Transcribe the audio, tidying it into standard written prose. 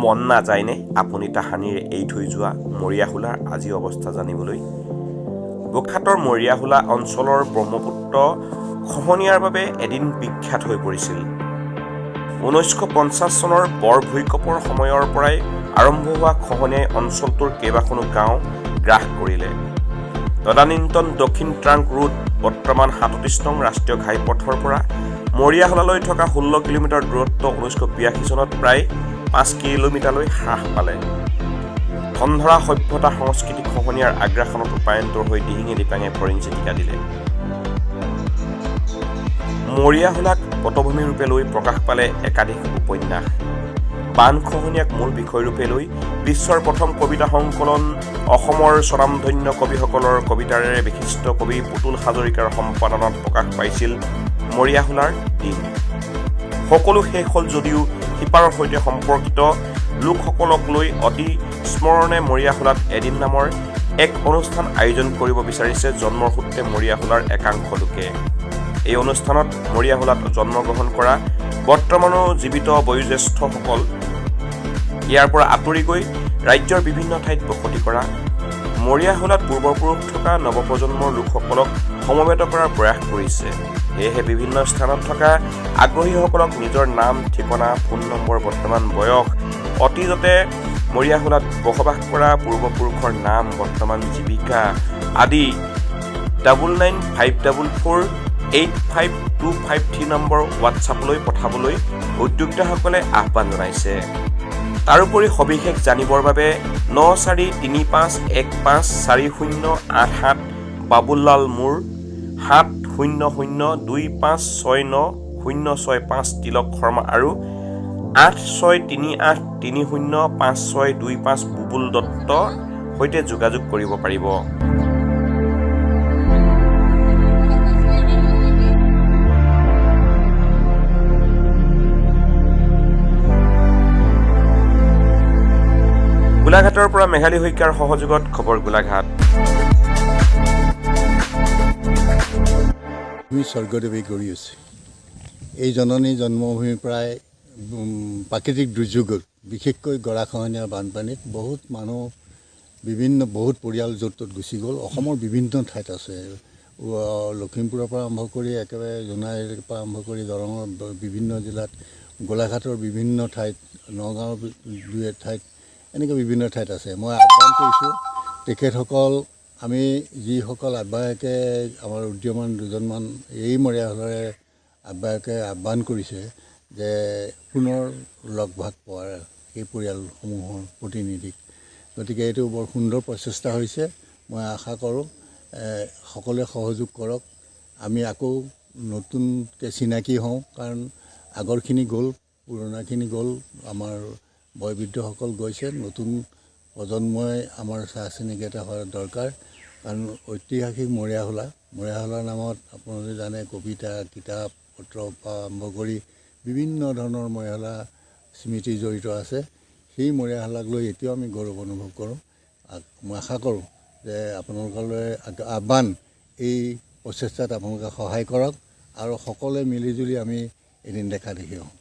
মন নাযায়নে আপুনি তাহানিৰে এৰি থৈ যোৱা মৰিয়াহোলাৰ আজি অৱস্থা জানিবলৈ? বোকাখাতৰ মৰিয়াহোলা অঞ্চলৰ ব্ৰহ্মপুত্ৰ খহনীয়াৰ বাবে এদিন বিখ্যাত হৈ পৰিছিল। 1950 চনৰ বৰ ভূঁইকঁপৰ সময়ৰ পৰাই আৰম্ভ হোৱা খহনীয়াই অঞ্চলটোৰ কেইবাখনো গাঁও গ্ৰাস কৰিলে। তদানীন্তন দক্ষিণ ট্ৰাংক ৰোড বৰ্তমান 37 নং ৰাষ্ট্ৰীয় ঘাইপথৰ পৰা মৰিয়াহোলালৈ থকা 16 কিলোমিটাৰ দূৰত্ব 1982 চনত প্ৰায় 5 কিলোমিটাৰলৈ হ্ৰাস পালে। ধনধৰা সভ্যতা সংস্কৃতি খহনীয়াৰ আগ্ৰাসনত ৰূপায়ন্তৰ হৈ দিহিঙে দিপাঙে ফৰিং চিটিকা দিলে। মৰিয়াহোলাক পটভূমি ৰূপে লৈ প্ৰকাশ পালে একাধিক উপন্যাস। বান খহনীয়াক মূল বিষয়ৰূপে লৈ বিশ্বৰ প্ৰথম কবিতা সংকলন অসমৰ স্বনামধন্য কবিসকলৰ কবিতাৰে বিশিষ্ট কবি পুতুল হাজৰিকাৰ সম্পাদনাত প্ৰকাশ পাইছিল মৰিয়াহোলাৰ দিন। সকলো শেষ হ'ল যদিও সিপাৰৰ সৈতে সম্পৰ্কিত লোকসকলক লৈ অতি স্মৰণে মৰিয়াহোলাত এদিন নামৰ এক অনুষ্ঠান আয়োজন কৰিব বিচাৰিছে জন্মৰ সূত্ৰে মৰিয়াহোলাৰ একাংশ লোকে। এই অনুষ্ঠানত মৰিয়াহোলাত জন্মগ্ৰহণ কৰা বৰ্তমানো জীৱিত বয়োজ্যেষ্ঠসকল, ইয়াৰ পৰা আঁতৰি গৈ ৰাজ্যৰ বিভিন্ন ঠাইত বসতি কৰা, মৰিয়াহোলাত পূৰ্বপুৰুষ থকা নৱপ্ৰজন্মৰ লোকসকলক সমবেত কৰাৰ প্ৰয়াস কৰিছে। সেয়েহে বিভিন্ন স্থানত থকা আগ্ৰহীসকলক নিজৰ নাম, ঠিকনা, ফোন নম্বৰ, বৰ্তমান বয়স, অতীজতে মৰিয়াহোলাত বসবাস কৰা পূৰ্বপুৰুষৰ নাম, বৰ্তমান জীৱিকা আদি 9954485253 নম্বৰ হোৱাটছআপলৈ পঠাবলৈ উদ্যোক্তাসকলে আহ্বান জনাইছে। তাৰোপৰি সবিশেষ জানিবৰ বাবে 9435154087 বাবুলাল মোৰ 7002569065 তিলক শৰ্মা আৰু 8638305625 বুবুল দত্তৰ সৈতে যোগাযোগ কৰিব পাৰিব। গোলাঘাটৰ পৰা মেঘালী শইকীয়াৰ সহযোগত খবৰ গোলাঘাট। স্বৰ্গদেৱে কৰি আছে। এই জননী জন্মভূমি প্ৰায় প্ৰাকৃতিক দুৰ্যোগত, বিশেষকৈ গৰাখহনীয়া বানপানীত বহুত মানুহ, বহুত পৰিয়াল য'ত ত'ত গুচি গ'ল। অসমৰ বিভিন্ন ঠাইত আছে, লখিমপুৰৰ পৰা আৰম্ভ কৰি একেবাৰে জোনাইৰ পৰা আৰম্ভ কৰি দৰঙৰ বিভিন্ন জিলাত, গোলাঘাটৰ বিভিন্ন ঠাইত, নগাঁৱৰ দুই এক ঠাইত, এনেকৈ বিভিন্ন ঠাইত আছে। মই আহ্বান কৰিছোঁ তেখেতসকল, আমি যিসকল আহ্বায়কে, আমাৰ উদীয়মান দুজনমান এই মৰিয়াহোলাৰে আহ্বায়কে আহ্বান কৰিছে যে পুনৰ লগ ভাগ পোৱাৰ এই পৰিয়ালসমূহৰ প্ৰতিনিধিক। গতিকে এইটো বৰ সুন্দৰ প্ৰচেষ্টা হৈছে। মই আশা কৰোঁ সকলোৱে সহযোগ কৰক, আমি আকৌ নতুনকৈ চিনাকি হওঁ। কাৰণ আগৰখিনি গ'ল, পুৰণাখিনি গ'ল, আমাৰ বয়োবৃদ্ধসকল গৈছে, নতুন প্ৰজন্মই আমাৰ চাহ চিনাকি হোৱাৰ দৰকাৰ। কাৰণ ঐতিহাসিক মৰিয়াহোলাৰ নামত আপোনালোকে জানে কবিতা, কিতাপ পত্ৰ পৰা আৰম্ভ কৰি বিভিন্ন ধৰণৰ মৰিয়াহোলা স্মৃতি জড়িত আছে। সেই মৰিয়াহোলাক লৈ এতিয়াও আমি গৌৰৱ অনুভৱ কৰোঁ। মই আশা কৰোঁ যে আপোনালোকলৈ আহ্বান, এই প্ৰচেষ্টাত আপোনালোকে সহায় কৰক আৰু সকলোৱে মিলিজুলি আমি এদিন দেখা দেখি হওঁ।